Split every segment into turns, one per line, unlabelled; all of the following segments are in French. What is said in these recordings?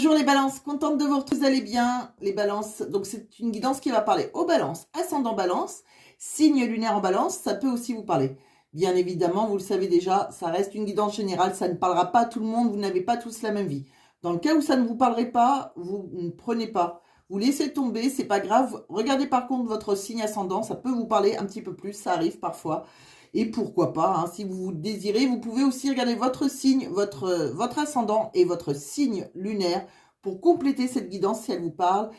Bonjour les balances, contente de vous retrouver, vous allez bien les balances. Donc c'est une guidance qui va parler aux balances, ascendant balance, signe lunaire en balance, ça peut aussi vous parler. Bien évidemment, vous le savez déjà, ça reste une guidance générale, ça ne parlera pas à tout le monde, vous n'avez pas tous la même vie. Dans le cas où ça ne vous parlerait pas, vous ne prenez pas, vous laissez tomber, c'est pas grave. Regardez par contre votre signe ascendant, ça peut vous parler un petit peu plus, ça arrive parfois. Et pourquoi pas, hein, si vous désirez, vous pouvez aussi regarder votre signe, votre ascendant et votre signe lunaire pour compléter cette guidance si elle vous parle.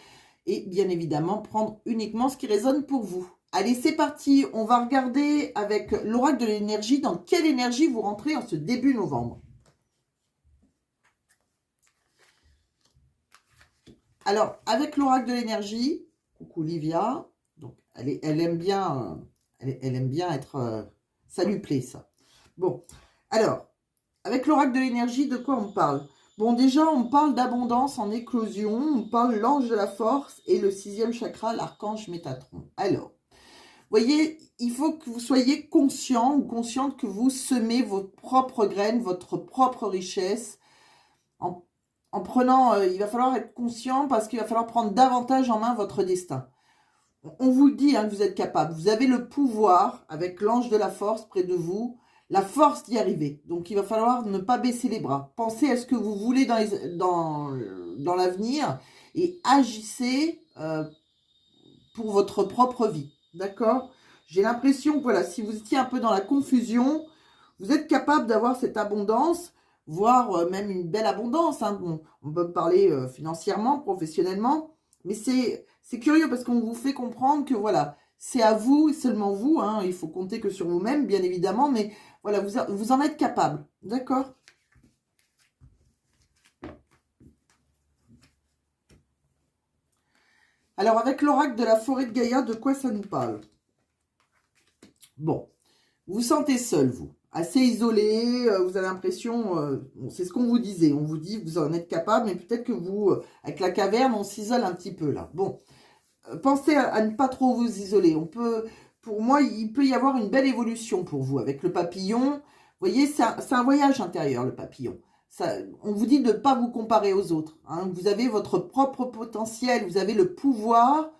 Et bien évidemment, prendre uniquement ce qui résonne pour vous. Allez, c'est parti. On va regarder avec l'oracle de l'énergie dans quelle énergie vous rentrez en ce début novembre. Alors, avec l'oracle de l'énergie, coucou Livia, donc elle aime bien être... ça lui plaît, ça. Bon, alors, avec l'oracle de l'énergie, de quoi on parle? Bon, déjà, on parle d'abondance en éclosion, on parle l'ange de la force et le 6e chakra, l'archange Métatron. Alors, voyez, il faut que vous soyez conscient ou consciente que vous semez votre propre graine, votre propre richesse. En prenant, il va falloir être conscient parce qu'il va falloir prendre davantage en main votre destin. On vous le dit, hein, que vous êtes capable. Vous avez le pouvoir, avec l'ange de la force près de vous, la force d'y arriver. Donc, il va falloir ne pas baisser les bras. Pensez à ce que vous voulez dans l'avenir et agissez pour votre propre vie. D'accord? J'ai l'impression que, voilà, si vous étiez un peu dans la confusion, vous êtes capable d'avoir cette abondance, voire même une belle abondance. Hein. On peut parler financièrement, professionnellement, mais c'est curieux parce qu'on vous fait comprendre que voilà, c'est à vous et seulement vous. Hein, il faut compter que sur vous-même, bien évidemment, mais voilà, vous en êtes capable. D'accord? Alors, avec l'oracle de la forêt de Gaïa, de quoi ça nous parle? Bon, vous vous sentez seul, vous. Assez isolé, vous avez l'impression, c'est ce qu'on vous disait, on vous dit que vous en êtes capable, mais peut-être que vous, avec la caverne, on s'isole un petit peu là. Bon, pensez à ne pas trop vous isoler. Pour moi, il peut y avoir une belle évolution pour vous avec le papillon. Vous voyez, c'est un voyage intérieur, le papillon. On vous dit de ne pas vous comparer aux autres. Hein. Vous avez votre propre potentiel, vous avez le pouvoir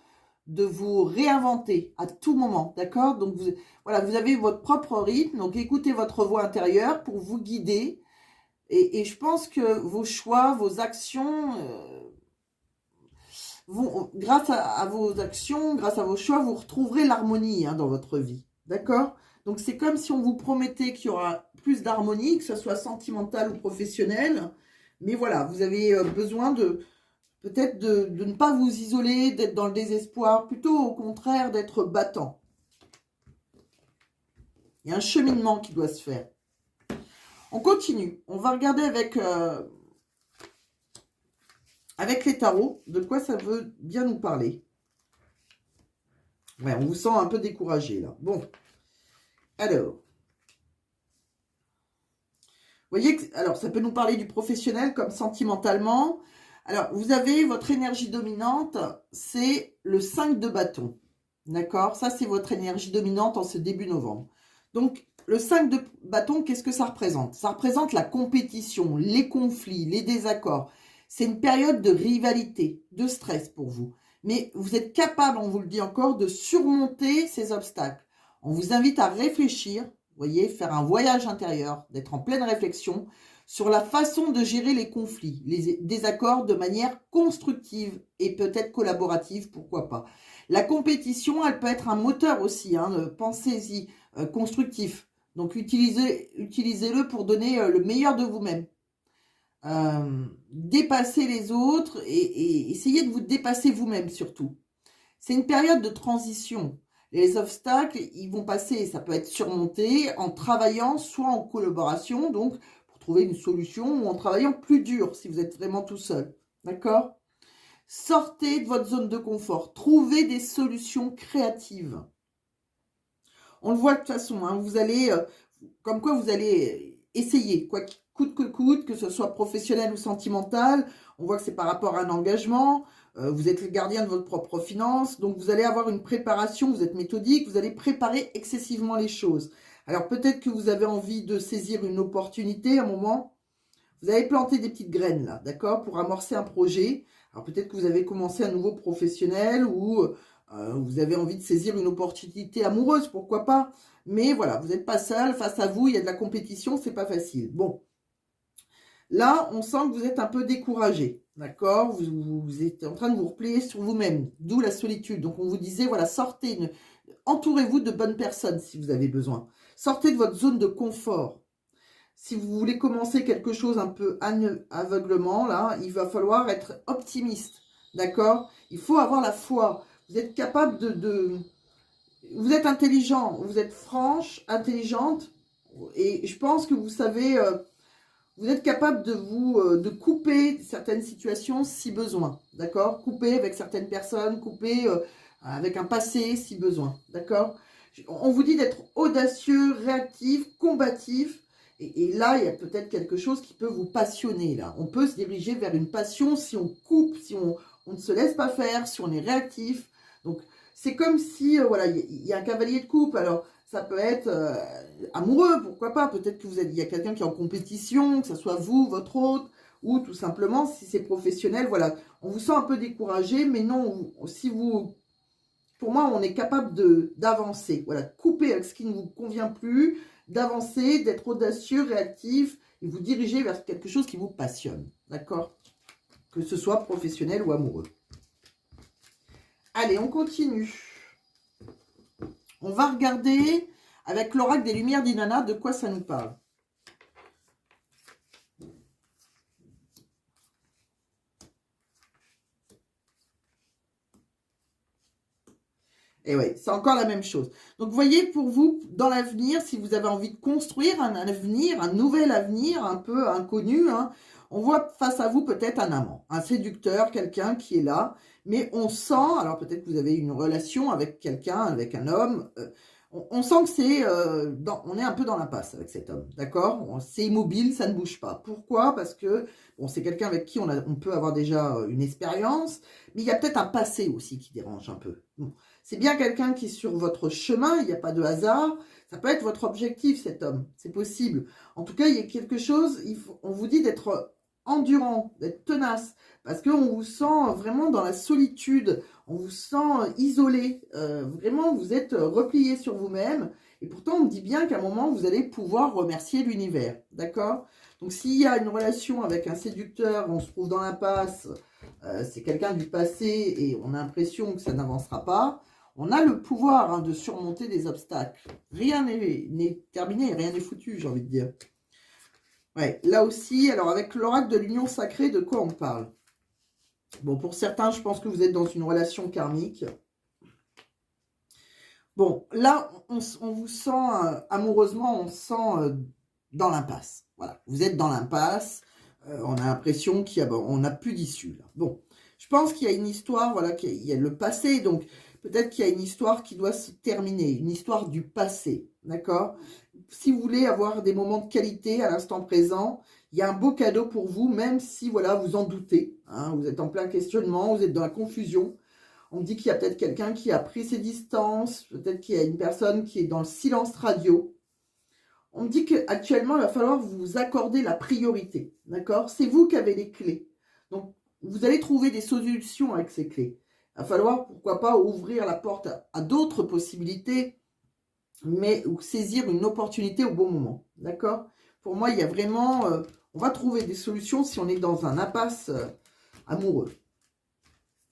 de vous réinventer à tout moment, d'accord? Donc, voilà, vous avez votre propre rythme, donc écoutez votre voix intérieure pour vous guider. Et je pense que vos choix, vos actions, grâce à vos actions, grâce à vos choix, vous retrouverez l'harmonie dans votre vie, d'accord? Donc, c'est comme si on vous promettait qu'il y aura plus d'harmonie, que ce soit sentimental ou professionnel. Mais voilà, vous avez besoin peut-être de ne pas vous isoler, d'être dans le désespoir, plutôt au contraire d'être battant. Il y a un cheminement qui doit se faire. On continue. On va regarder avec les tarots de quoi ça veut bien nous parler. Ouais, on vous sent un peu découragé là. Bon, alors. Vous voyez que, alors, ça peut nous parler du professionnel comme sentimentalement. Alors, vous avez votre énergie dominante, c'est le 5 de bâton. D'accord? Ça, c'est votre énergie dominante en ce début novembre. Donc, le 5 de bâton, qu'est-ce que ça représente? Ça représente la compétition, les conflits, les désaccords. C'est une période de rivalité, de stress pour vous. Mais vous êtes capable, on vous le dit encore, de surmonter ces obstacles. On vous invite à réfléchir, vous voyez, faire un voyage intérieur, d'être en pleine réflexion sur la façon de gérer les conflits, les désaccords de manière constructive et peut-être collaborative, pourquoi pas. La compétition, elle peut être un moteur aussi, hein, pensez-y, constructif. Donc, utilisez-le pour donner le meilleur de vous-même. Dépassez les autres et essayez de vous dépasser vous-même surtout. C'est une période de transition. Les obstacles, ils vont passer, ça peut être surmonté en travaillant soit en collaboration, donc pour trouver une solution, ou en travaillant plus dur si vous êtes vraiment tout seul. D'accord? Sortez de votre zone de confort. Trouvez des solutions créatives. On le voit de toute façon, hein, vous allez, comme quoi vous allez essayer, quoi coûte que coûte, que ce soit professionnel ou sentimental. On voit que c'est par rapport à un engagement. Vous êtes le gardien de votre propre finance. Donc, vous allez avoir une préparation, vous êtes méthodique, vous allez préparer excessivement les choses. Alors, peut-être que vous avez envie de saisir une opportunité à un moment. Vous avez planté des petites graines là, d'accord, pour amorcer un projet. Alors peut-être que vous avez commencé un nouveau professionnel ou vous avez envie de saisir une opportunité amoureuse, pourquoi pas. Mais voilà, vous n'êtes pas seul, face à vous, il y a de la compétition, c'est pas facile. Bon, là, on sent que vous êtes un peu découragé, d'accord, vous êtes en train de vous replier sur vous-même, d'où la solitude. Donc on vous disait, voilà, sortez, entourez-vous de bonnes personnes si vous avez besoin. Sortez de votre zone de confort. Si vous voulez commencer quelque chose un peu aveuglement, là, il va falloir être optimiste, d'accord? Il faut avoir la foi. Vous êtes capable Vous êtes intelligent, vous êtes franche, intelligente, et je pense que vous savez, vous êtes capable de couper certaines situations si besoin, d'accord? Couper avec certaines personnes, couper avec un passé si besoin, d'accord? On vous dit d'être audacieux, réactif, combatif. Et là, il y a peut-être quelque chose qui peut vous passionner. Là, on peut se diriger vers une passion si on coupe, si on ne se laisse pas faire, si on est réactif. Donc, c'est comme si, voilà, il y a un cavalier de coupe. Alors, ça peut être amoureux, pourquoi pas. Peut-être que il y a quelqu'un qui est en compétition, que ce soit vous, votre hôte, ou tout simplement, si c'est professionnel, voilà. On vous sent un peu découragé, mais non, si vous... Pour moi, on est capable d'avancer. Voilà, couper avec ce qui ne vous convient plus, d'avancer, d'être audacieux, réactif, et vous diriger vers quelque chose qui vous passionne. D'accord? Que ce soit professionnel ou amoureux. Allez, on continue. On va regarder avec l'oracle des Lumières d'Inanna de quoi ça nous parle. Et oui, c'est encore la même chose. Donc, vous voyez, pour vous, dans l'avenir, si vous avez envie de construire un avenir, un nouvel avenir, un peu inconnu, hein, on voit face à vous peut-être un amant, un séducteur, quelqu'un qui est là, mais on sent, alors peut-être que vous avez une relation avec quelqu'un, avec un homme, on sent que c'est, on est un peu dans l'impasse avec cet homme, d'accord? C'est immobile, ça ne bouge pas. Pourquoi? Parce que, bon, c'est quelqu'un avec qui on peut avoir déjà une expérience, mais il y a peut-être un passé aussi qui dérange un peu. Bon. C'est bien quelqu'un qui est sur votre chemin, il n'y a pas de hasard. Ça peut être votre objectif, cet homme, c'est possible. En tout cas, il y a quelque chose, on vous dit d'être endurant, d'être tenace, parce qu'on vous sent vraiment dans la solitude, on vous sent isolé, vraiment vous êtes replié sur vous-même, et pourtant on dit bien qu'à un moment vous allez pouvoir remercier l'univers, d'accord? Donc s'il y a une relation avec un séducteur, on se trouve dans l'impasse, c'est quelqu'un du passé et on a l'impression que ça n'avancera pas, on a le pouvoir de surmonter des obstacles. Rien n'est terminé, rien n'est foutu, j'ai envie de dire. Ouais, là aussi, alors avec l'oracle de l'union sacrée, de quoi on parle? Bon, pour certains, je pense que vous êtes dans une relation karmique. Bon, là, on vous sent, amoureusement, on se sent dans l'impasse. Voilà, vous êtes dans l'impasse. On a l'impression qu'on n'a plus d'issue. Bon, je pense qu'il y a une histoire, voilà, qu'il y a le passé, donc peut-être qu'il y a une histoire qui doit se terminer, une histoire du passé, d'accord? Si vous voulez avoir des moments de qualité à l'instant présent, il y a un beau cadeau pour vous, même si, voilà, vous en doutez, hein, vous êtes en plein questionnement, vous êtes dans la confusion. On me dit qu'il y a peut-être quelqu'un qui a pris ses distances, peut-être qu'il y a une personne qui est dans le silence radio. On me dit qu'actuellement, il va falloir vous accorder la priorité, d'accord? C'est vous qui avez les clés. Donc, vous allez trouver des solutions avec ces clés. Il va falloir, pourquoi pas, ouvrir la porte à d'autres possibilités, mais ou saisir une opportunité au bon moment, d'accord? Pour moi, il y a vraiment... on va trouver des solutions si on est dans un impasse amoureux.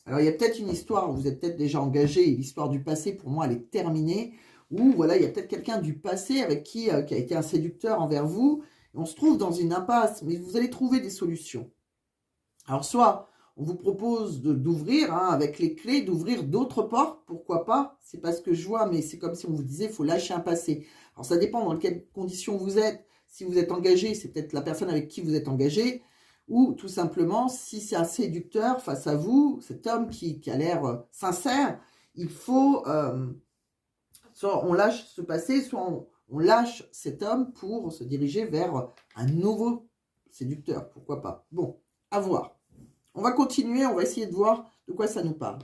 Alors, il y a peut-être une histoire, vous êtes peut-être déjà engagé, et l'histoire du passé, pour moi, elle est terminée. Ou voilà, il y a peut-être quelqu'un du passé avec qui a été un séducteur envers vous. Et on se trouve dans une impasse, mais vous allez trouver des solutions. Alors, soit on vous propose d'ouvrir, hein, avec les clés, d'ouvrir d'autres portes, pourquoi pas? C'est pas ce que je vois, mais c'est comme si on vous disait, il faut lâcher un passé. Alors, ça dépend dans quelles conditions vous êtes. Si vous êtes engagé, c'est peut-être la personne avec qui vous êtes engagé. Ou tout simplement, si c'est un séducteur face à vous, cet homme qui a l'air sincère, il faut, soit on lâche ce passé, soit on lâche cet homme pour se diriger vers un nouveau séducteur, pourquoi pas. Bon, à voir. On va continuer, on va essayer de voir de quoi ça nous parle.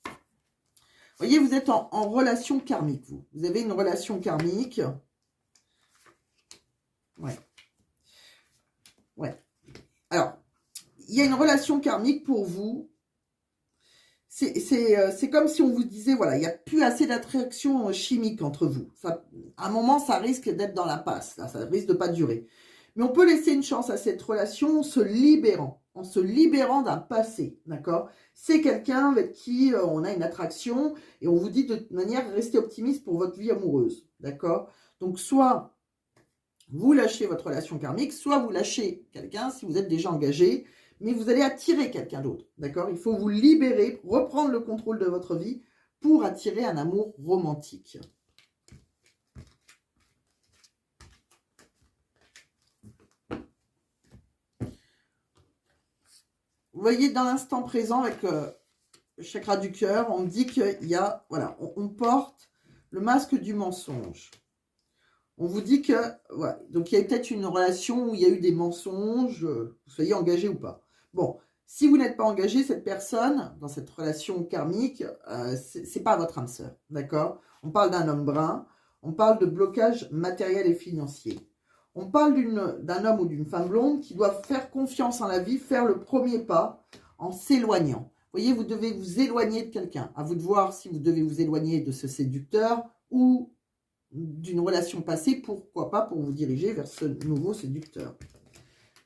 Vous voyez, vous êtes en relation karmique, vous. Vous avez une relation karmique. Ouais. Ouais. Alors, il y a une relation karmique pour vous. C'est comme si on vous disait, voilà, il n'y a plus assez d'attraction chimique entre vous. Ça, à un moment, ça risque d'être dans la passe. Là, ça risque de pas durer. Mais on peut laisser une chance à cette relation en se libérant d'un passé, d'accord? C'est quelqu'un avec qui on a une attraction et on vous dit de toute manière, restez optimiste pour votre vie amoureuse, d'accord? Donc, soit vous lâchez votre relation karmique, soit vous lâchez quelqu'un si vous êtes déjà engagé, mais vous allez attirer quelqu'un d'autre, d'accord? Il faut vous libérer, reprendre le contrôle de votre vie pour attirer un amour romantique. Vous voyez, dans l'instant présent, avec le chakra du cœur, on dit qu'il y a, voilà, on porte le masque du mensonge. On vous dit que, voilà, donc il y a peut-être une relation où il y a eu des mensonges, vous soyez engagé ou pas. Bon, si vous n'êtes pas engagé, cette personne, dans cette relation karmique, c'est pas votre âme sœur, d'accord? On parle d'un homme brun, on parle de blocage matériel et financier. On parle d'un homme ou d'une femme blonde qui doit faire confiance en la vie, faire le premier pas en s'éloignant. Vous voyez, vous devez vous éloigner de quelqu'un. À vous de voir si vous devez vous éloigner de ce séducteur ou d'une relation passée, pourquoi pas pour vous diriger vers ce nouveau séducteur.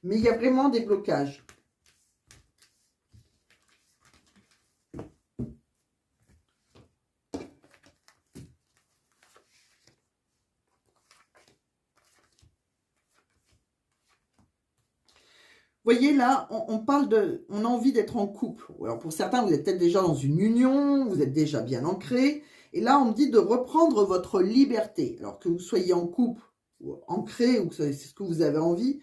Mais il y a vraiment des blocages. Vous voyez là, on parle de, on a envie d'être en couple. Alors pour certains, vous êtes peut-être déjà dans une union, vous êtes déjà bien ancré. Et là, on me dit de reprendre votre liberté. Alors que vous soyez en couple, ou ancré, ou c'est ce que vous avez envie,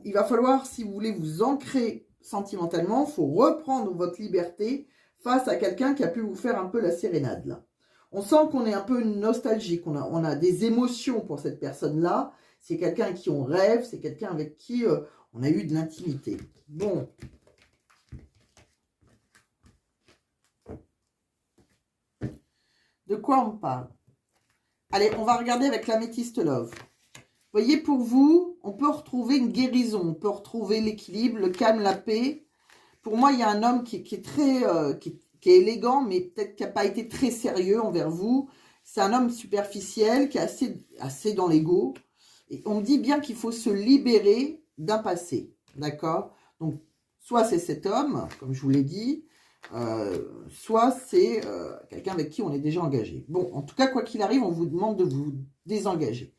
il va falloir, si vous voulez vous ancrer sentimentalement, il faut reprendre votre liberté face à quelqu'un qui a pu vous faire un peu la sérénade. Là. On sent qu'on est un peu nostalgique, on a des émotions pour cette personne-là. C'est quelqu'un avec qui on rêve, c'est quelqu'un avec qui on a eu de l'intimité. Bon. De quoi on parle? Allez, on va regarder avec l'améthyste love. Vous voyez, pour vous, on peut retrouver une guérison, on peut retrouver l'équilibre, le calme, la paix. Pour moi, il y a un homme qui est très, qui est élégant, mais peut-être qui n'a pas été très sérieux envers vous. C'est un homme superficiel, qui est assez dans l'ego. Et on me dit bien qu'il faut se libérer d'un passé, d'accord? Donc, soit c'est cet homme, comme je vous l'ai dit, soit c'est quelqu'un avec qui on est déjà engagé. Bon, en tout cas, quoi qu'il arrive, on vous demande de vous désengager.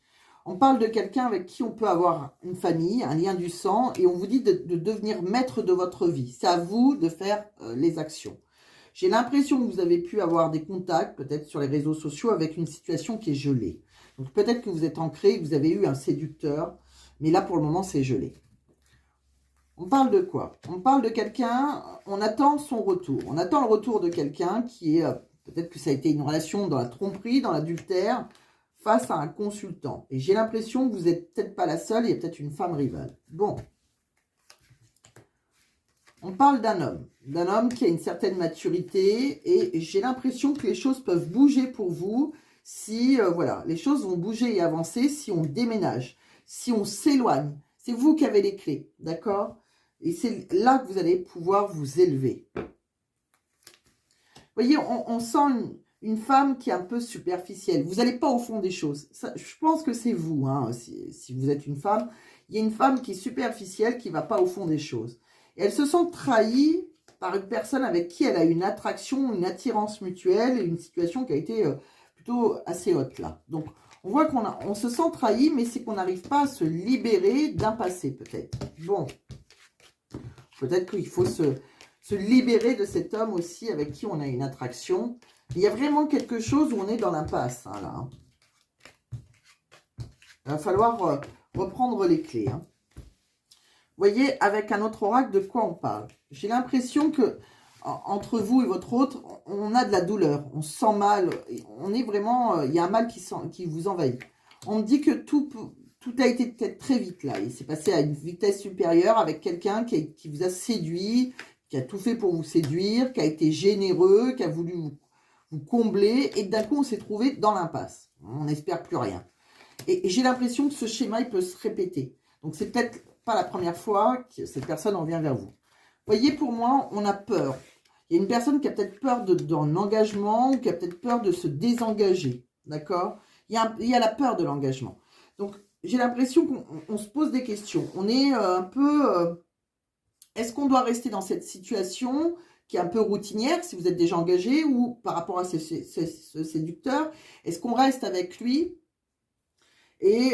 On parle de quelqu'un avec qui on peut avoir une famille, un lien du sang, et on vous dit de devenir maître de votre vie. C'est à vous de faire les actions. J'ai l'impression que vous avez pu avoir des contacts, peut-être sur les réseaux sociaux, avec une situation qui est gelée. Donc peut-être que vous êtes ancré, que vous avez eu un séducteur, mais là pour le moment c'est gelé. On parle de quoi? On parle de quelqu'un, on attend son retour. On attend le retour de quelqu'un qui est, peut-être que ça a été une relation dans la tromperie, dans l'adultère, face à un consultant. Et j'ai l'impression que vous n'êtes peut-être pas la seule, il y a peut-être une femme rivale. Bon. On parle d'un homme qui a une certaine maturité et j'ai l'impression que les choses peuvent bouger pour vous si, voilà, les choses vont bouger et avancer si on déménage, si on s'éloigne. C'est vous qui avez les clés, d'accord? Et c'est là que vous allez pouvoir vous élever. Vous voyez, on sent une femme qui est un peu superficielle. Vous n'allez pas au fond des choses. Ça, je pense que c'est vous, hein, si vous êtes une femme. Il y a une femme qui est superficielle, qui ne va pas au fond des choses. Et elle se sent trahie par une personne avec qui elle a une attraction, une attirance mutuelle et une situation qui a été plutôt assez haute là. Donc, on voit on se sent trahi, mais c'est qu'on n'arrive pas à se libérer d'un passé peut-être. Bon, peut-être qu'il faut se libérer de cet homme aussi avec qui on a une attraction. Il y a vraiment quelque chose où on est dans l'impasse, hein, là. Il va falloir reprendre les clés, hein. Vous voyez, avec un autre oracle, de quoi on parle? J'ai l'impression que entre vous et votre autre, on a de la douleur, on se sent mal, on est vraiment, il y a un mal qui vous envahit. On me dit que tout a été peut-être très vite là, il s'est passé à une vitesse supérieure avec quelqu'un qui vous a séduit, qui a tout fait pour vous séduire, qui a été généreux, qui a voulu vous combler, et d'un coup on s'est trouvé dans l'impasse. On n'espère plus rien. Et j'ai l'impression que ce schéma, il peut se répéter. Donc c'est peut-être pas la première fois que cette personne en vient vers vous. Voyez, pour moi, on a peur. Il y a une personne qui a peut-être peur d'un engagement ou qui a peut-être peur de se désengager. D'accord? Il y a la peur de l'engagement. Donc, j'ai l'impression qu'on se pose des questions. On est un peu... est-ce qu'on doit rester dans cette situation qui est un peu routinière, si vous êtes déjà engagé, ou par rapport à ce séducteur, est-ce qu'on reste avec lui et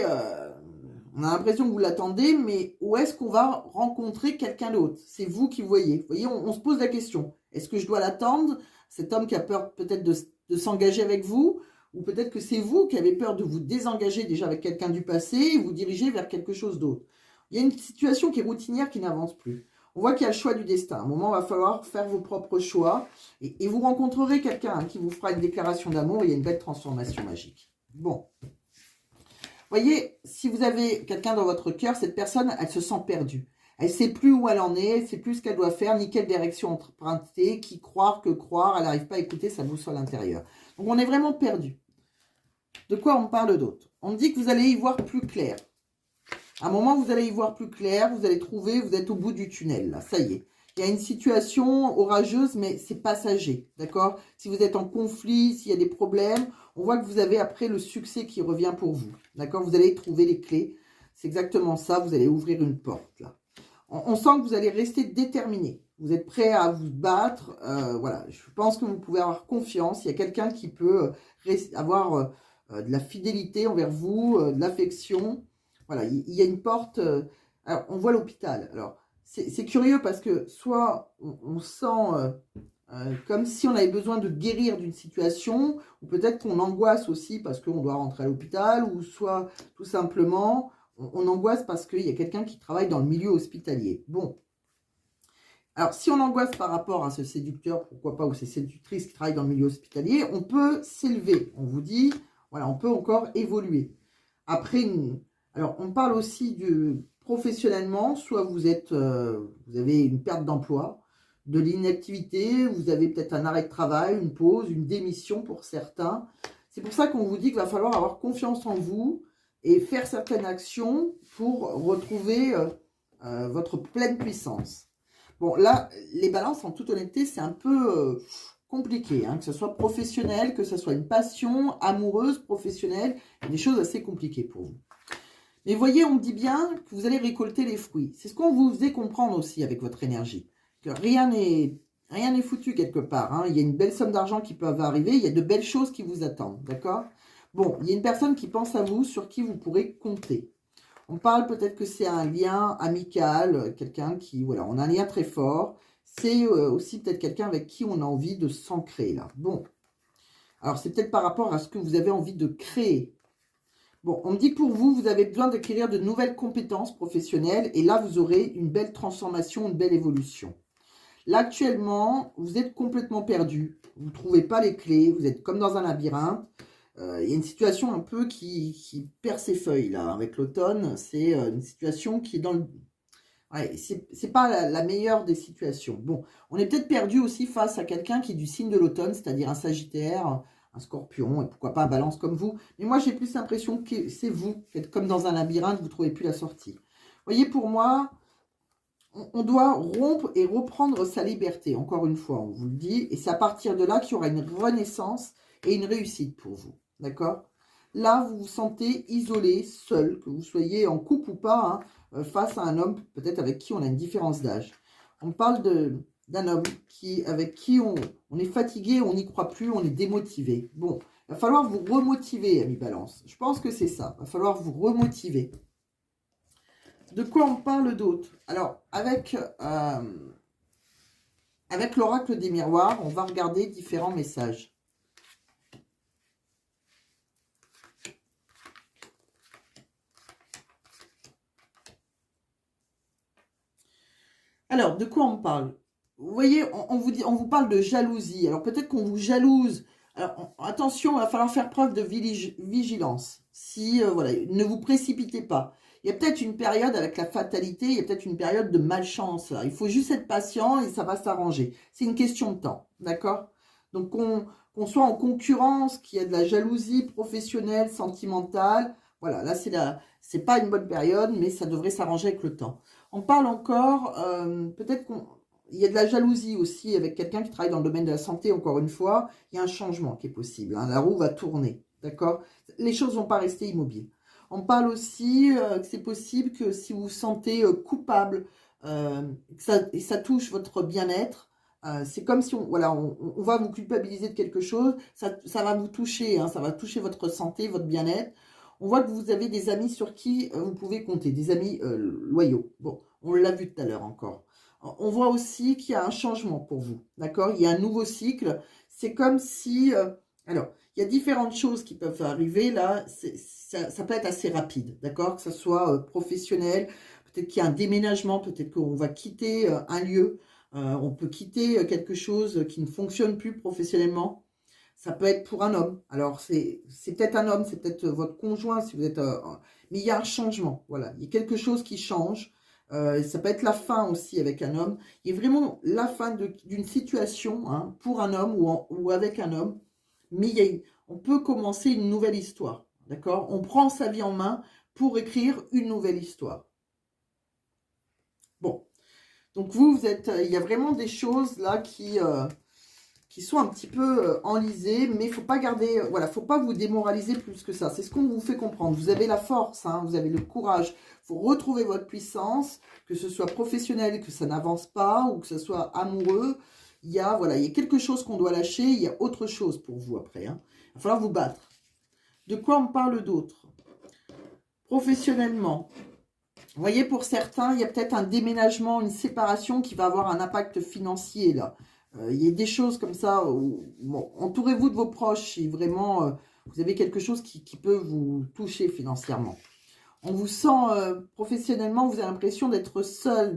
on a l'impression que vous l'attendez, mais où est-ce qu'on va rencontrer quelqu'un d'autre? C'est vous qui voyez. Vous voyez, on se pose la question. Est-ce que je dois l'attendre, cet homme qui a peur peut-être de s'engager avec vous, ou peut-être que c'est vous qui avez peur de vous désengager déjà avec quelqu'un du passé et vous diriger vers quelque chose d'autre. Il y a une situation qui est routinière, qui n'avance plus. On voit qu'il y a le choix du destin. À un moment, il va falloir faire vos propres choix et vous rencontrerez quelqu'un qui vous fera une déclaration d'amour et il y a une belle transformation magique. Bon. Voyez, si vous avez quelqu'un dans votre cœur, cette personne, elle se sent perdue. Elle ne sait plus où elle en est, elle ne sait plus ce qu'elle doit faire, ni quelle direction emprunter, qui croire, que croire. Elle n'arrive pas à écouter sa boussole intérieure. Donc, on est vraiment perdu. De quoi on parle d'autre? On me dit que vous allez y voir plus clair. À un moment, vous allez y voir plus clair, vous allez trouver, vous êtes au bout du tunnel, là, ça y est. Il y a une situation orageuse, mais c'est passager, d'accord? Si vous êtes en conflit, s'il y a des problèmes, on voit que vous avez après le succès qui revient pour vous, d'accord? Vous allez trouver les clés, c'est exactement ça, vous allez ouvrir une porte, là. On sent que vous allez rester déterminé, vous êtes prêt à vous battre, voilà. Je pense que vous pouvez avoir confiance, il y a quelqu'un qui peut avoir de la fidélité envers vous, de l'affection. Voilà, il y a une porte. Alors, on voit l'hôpital. Alors, c'est curieux parce que soit on sent comme si on avait besoin de guérir d'une situation, ou peut-être qu'on angoisse aussi parce qu'on doit rentrer à l'hôpital, ou soit tout simplement on angoisse parce qu'il y a quelqu'un qui travaille dans le milieu hospitalier. Bon. Alors, si on angoisse par rapport à ce séducteur, pourquoi pas, ou ces séductrices qui travaillent dans le milieu hospitalier, on peut s'élever. On vous dit, voilà, on peut encore évoluer. Après, alors, on parle aussi de professionnellement, soit vous avez une perte d'emploi, de l'inactivité, vous avez peut-être un arrêt de travail, une pause, une démission pour certains. C'est pour ça qu'on vous dit qu'il va falloir avoir confiance en vous et faire certaines actions pour retrouver votre pleine puissance. Bon, là, les balances, en toute honnêteté, c'est un peu compliqué, hein, que ce soit professionnel, que ce soit une passion, amoureuse, professionnelle, il y a des choses assez compliquées pour vous. Mais voyez, on me dit bien que vous allez récolter les fruits. C'est ce qu'on vous faisait comprendre aussi avec votre énergie. Que rien n'est foutu quelque part. Hein. Il y a une belle somme d'argent qui peut arriver. Il y a de belles choses qui vous attendent. D'accord? Bon, il y a une personne qui pense à vous, sur qui vous pourrez compter. On parle peut-être que c'est un lien amical, quelqu'un qui, voilà, on a un lien très fort. C'est aussi peut-être quelqu'un avec qui on a envie de s'ancrer, là. Bon. Alors, c'est peut-être par rapport à ce que vous avez envie de créer. Bon, on me dit que pour vous, vous avez besoin d'acquérir de nouvelles compétences professionnelles. Et là, vous aurez une belle transformation, une belle évolution. Là, actuellement, vous êtes complètement perdu. Vous ne trouvez pas les clés. Vous êtes comme dans un labyrinthe. Il y a une situation un peu qui perd ses feuilles, là, avec l'automne. C'est une situation qui est dans le... Ouais, c'est pas la meilleure des situations. Bon, on est peut-être perdu aussi face à quelqu'un qui est du signe de l'automne, c'est-à-dire un Sagittaire, un Scorpion, et pourquoi pas un Balance comme vous. Mais moi, j'ai plus l'impression que c'est vous, qui êtes comme dans un labyrinthe, vous ne trouvez plus la sortie. Vous voyez, pour moi, on doit rompre et reprendre sa liberté, encore une fois, on vous le dit. Et c'est à partir de là qu'il y aura une renaissance et une réussite pour vous. D'accord? Là, vous vous sentez isolé, seul, que vous soyez en couple ou pas, hein, face à un homme peut-être avec qui on a une différence d'âge. On parle d'un homme avec qui on est fatigué, on n'y croit plus, on est démotivé. Bon, il va falloir vous remotiver, ami Balance. Je pense que c'est ça. Il va falloir vous remotiver. De quoi on parle d'autre? Alors, avec l'oracle des miroirs, on va regarder différents messages. Alors, de quoi on parle? Vous voyez, on vous parle de jalousie. Alors, peut-être qu'on vous jalouse. Alors, attention, il va falloir faire preuve de vigilance. Si, voilà, ne vous précipitez pas. Il y a peut-être une période avec la fatalité, il y a peut-être une période de malchance. Là. Il faut juste être patient et ça va s'arranger. C'est une question de temps, d'accord? Donc, qu'on soit en concurrence, qu'il y ait de la jalousie professionnelle, sentimentale, Voilà, là, c'est pas une bonne période, mais ça devrait s'arranger avec le temps. On parle encore, peut-être qu'il y a de la jalousie aussi avec quelqu'un qui travaille dans le domaine de la santé, encore une fois. Il y a un changement qui est possible, hein, la roue va tourner, d'accord? Les choses ne vont pas rester immobiles. On parle aussi que c'est possible que si vous vous sentez coupable, et ça touche votre bien-être, c'est comme si voilà, on va vous culpabiliser de quelque chose, ça va vous toucher, hein, ça va toucher votre santé, votre bien-être. On voit que vous avez des amis sur qui vous pouvez compter, des amis loyaux. Bon, on l'a vu tout à l'heure encore. On voit aussi qu'il y a un changement pour vous, d'accord? Il y a un nouveau cycle. C'est comme si... alors, il y a différentes choses qui peuvent arriver là. Ça peut être assez rapide, d'accord? Que ce soit professionnel, peut-être qu'il y a un déménagement, peut-être qu'on va quitter un lieu. On peut quitter quelque chose qui ne fonctionne plus professionnellement. Ça peut être pour un homme. Alors, c'est peut-être un homme, c'est peut-être votre conjoint, si vous êtes... mais il y a un changement, voilà. Il y a quelque chose qui change. Ça peut être la fin aussi avec un homme. Il y a vraiment la fin d'une situation, hein, pour un homme ou avec un homme. Mais on peut commencer une nouvelle histoire, d'accord? On prend sa vie en main pour écrire une nouvelle histoire. Bon. Donc vous êtes... il y a vraiment des choses là qui sont un petit peu enlisés, mais il ne faut pas garder, voilà, faut pas vous démoraliser plus que ça. C'est ce qu'on vous fait comprendre. Vous avez la force, hein, vous avez le courage. Il faut retrouver votre puissance, que ce soit professionnel, que ça n'avance pas, ou que ce soit amoureux. Voilà, il y a quelque chose qu'on doit lâcher, il y a autre chose pour vous après. Hein. Il va falloir vous battre. De quoi on parle d'autre? Professionnellement. Vous voyez, pour certains, il y a peut-être un déménagement, une séparation qui va avoir un impact financier là. Il y a des choses comme ça, bon, entourez-vous de vos proches si vraiment vous avez quelque chose qui peut vous toucher financièrement. On vous sent professionnellement, vous avez l'impression d'être seul,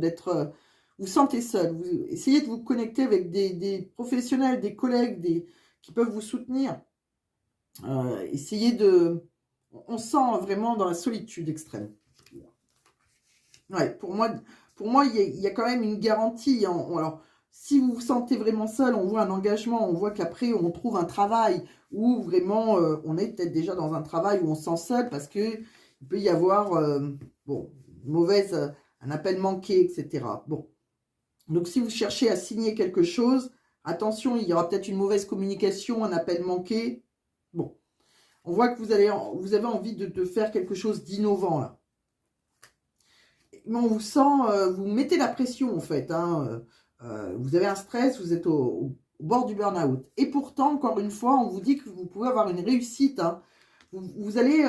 vous sentez seul. Vous essayez de vous connecter avec des professionnels, des collègues qui peuvent vous soutenir. On sent vraiment dans la solitude extrême. Ouais, pour moi, il y a quand même une garantie. Alors, si vous vous sentez vraiment seul, on voit un engagement, on voit qu'après, on trouve un travail où vraiment, on est peut-être déjà dans un travail où on se sent seul parce qu'il peut y avoir, bon, un appel manqué, etc. Bon, donc si vous cherchez à signer quelque chose, attention, il y aura peut-être une mauvaise communication, un appel manqué. Bon, on voit que vous avez envie de faire quelque chose d'innovant là. Mais on vous sent, vous mettez la pression en fait. Hein, vous avez un stress, vous êtes au bord du burn-out. Et pourtant, encore une fois, on vous dit que vous pouvez avoir une réussite. Hein. Vous allez,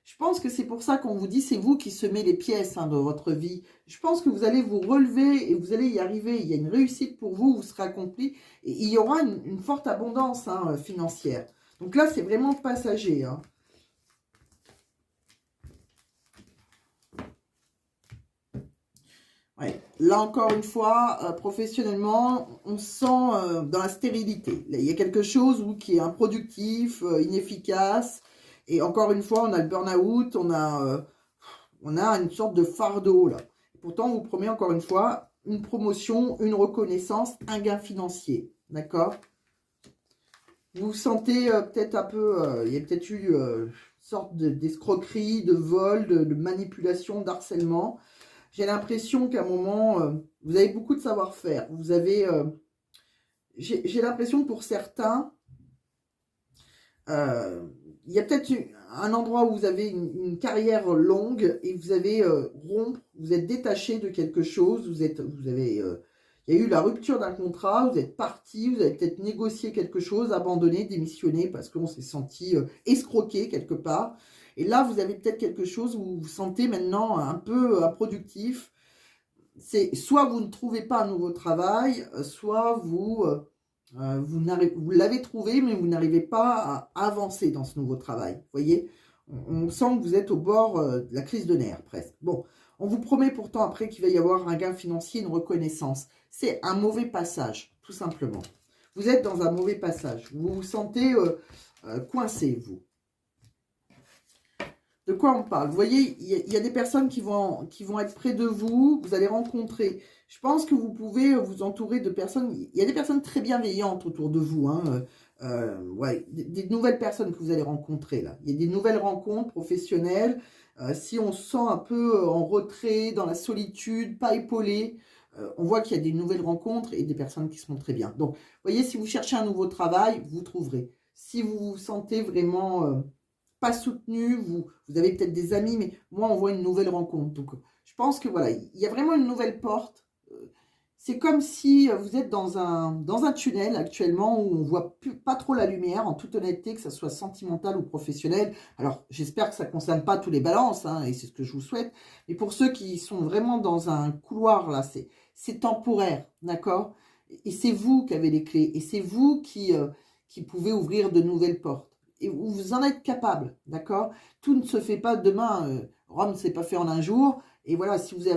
je pense que c'est pour ça qu'on vous dit, c'est vous qui semez les pièces hein, de votre vie. Je pense que vous allez vous relever et vous allez y arriver. Il y a une réussite pour vous, vous serez accompli. Et il y aura une forte abondance hein, financière. Donc là, c'est vraiment passager. Hein. Ouais. Là, encore une fois, professionnellement, on sent dans la stérilité. Là, il y a quelque chose qui est improductif, inefficace. Et encore une fois, on a le burn-out, on a une sorte de fardeau. Là. Pourtant, on vous promet encore une fois une promotion, une reconnaissance, un gain financier. D'accord? Vous vous sentez peut-être un peu... il y a peut-être eu une sorte d'escroquerie, de vol, de manipulation, d'harcèlement. J'ai l'impression qu'à un moment, vous avez beaucoup de savoir-faire. Vous avez, j'ai l'impression que pour certains, il y a peut-être un endroit où vous avez une carrière longue et vous avez rompre, vous êtes détaché de quelque chose. Il y a eu la rupture d'un contrat, vous êtes parti, vous avez peut-être négocié quelque chose, abandonné, démissionné parce qu'on s'est senti escroqué quelque part. Et là, vous avez peut-être quelque chose où vous vous sentez maintenant un peu improductif. C'est soit vous ne trouvez pas un nouveau travail, soit vous l'avez trouvé, mais vous n'arrivez pas à avancer dans ce nouveau travail. Vous voyez, on sent que vous êtes au bord de la crise de nerfs, presque. Bon, on vous promet pourtant après qu'il va y avoir un gain financier, une reconnaissance. C'est un mauvais passage, tout simplement. Vous êtes dans un mauvais passage. Vous vous sentez coincé, vous. De quoi on parle? Vous voyez, il y a des personnes qui vont être près de vous, vous allez rencontrer. Je pense que vous pouvez vous entourer de personnes, il y a des personnes très bienveillantes autour de vous. Hein. Ouais, des nouvelles personnes que vous allez rencontrer là. Il y a des nouvelles rencontres professionnelles. Si on se sent un peu en retrait, dans la solitude, pas épaulé, on voit qu'il y a des nouvelles rencontres et des personnes qui se montrent très bien. Donc, vous voyez, si vous cherchez un nouveau travail, vous trouverez. Si vous vous sentez vraiment pas soutenu, vous avez peut-être des amis, mais moi, on voit une nouvelle rencontre. Donc, je pense que voilà, il y a vraiment une nouvelle porte. C'est comme si vous êtes dans un tunnel actuellement où on voit pas trop la lumière, en toute honnêteté, que ça soit sentimental ou professionnel. Alors, j'espère que ça ne concerne pas tous les balances, hein, et c'est ce que je vous souhaite. Mais pour ceux qui sont vraiment dans un couloir, là, c'est temporaire, d'accord? Et c'est vous qui avez les clés, et c'est vous qui pouvez ouvrir de nouvelles portes. Et vous en êtes capable, d'accord? Tout ne se fait pas demain. Rome ne s'est pas fait en un jour. Et voilà, si vous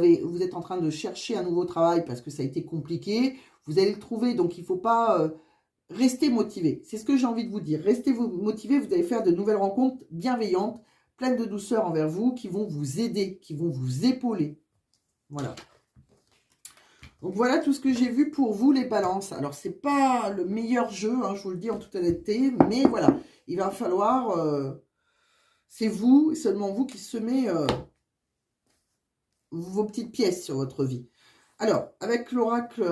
êtes en train de chercher un nouveau travail parce que ça a été compliqué, vous allez le trouver. Donc, il ne faut pas rester motivé. C'est ce que j'ai envie de vous dire. Restez motivé, vous allez faire de nouvelles rencontres bienveillantes, pleines de douceur envers vous, qui vont vous aider, qui vont vous épauler. Voilà. Donc, voilà tout ce que j'ai vu pour vous, les balances. Alors, ce n'est pas le meilleur jeu, hein, je vous le dis en toute honnêteté, mais voilà, il va falloir... c'est vous, et seulement vous, qui semez... vos petites pièces sur votre vie. Alors, avec l'oracle,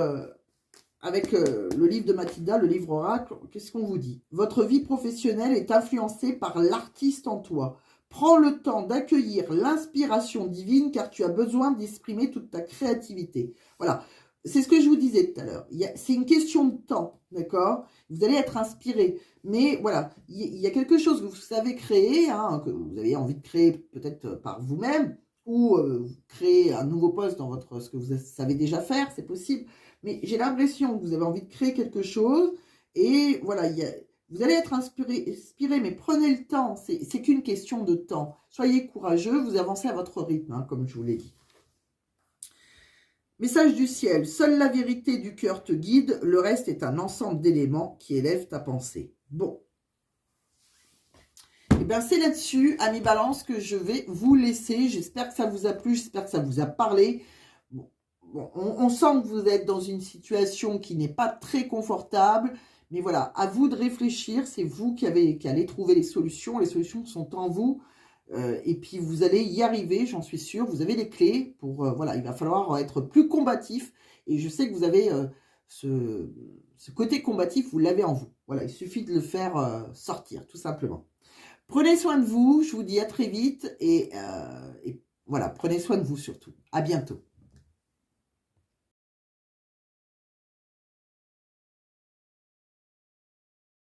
avec le livre de Mathilda, le livre oracle, qu'est-ce qu'on vous dit? Votre vie professionnelle est influencée par l'artiste en toi. Prends le temps d'accueillir l'inspiration divine car tu as besoin d'exprimer toute ta créativité. Voilà, c'est ce que je vous disais tout à l'heure. C'est une question de temps, d'accord? Vous allez être inspiré. Mais voilà, il y a quelque chose que vous savez créer, hein, que vous avez envie de créer peut-être par vous-même, ou créer un nouveau poste dans ce que vous savez déjà faire, c'est possible. Mais j'ai l'impression que vous avez envie de créer quelque chose et voilà, vous allez être inspiré, mais prenez le temps, c'est qu'une question de temps. Soyez courageux, vous avancez à votre rythme, hein, comme je vous l'ai dit. Message du ciel, seule la vérité du cœur te guide, le reste est un ensemble d'éléments qui élèvent ta pensée. Bon. Et bien c'est là-dessus, amis balance, que je vais vous laisser. J'espère que ça vous a plu, j'espère que ça vous a parlé. Bon, on sent que vous êtes dans une situation qui n'est pas très confortable, mais voilà, à vous de réfléchir, c'est vous qui allez trouver les solutions sont en vous, et puis vous allez y arriver, j'en suis sûre, vous avez les clés pour, voilà, il va falloir être plus combatif, et je sais que vous avez ce côté combatif, vous l'avez en vous, voilà, il suffit de le faire sortir, tout simplement. Prenez soin de vous, je vous dis à très vite, et voilà, prenez soin de vous surtout, à bientôt.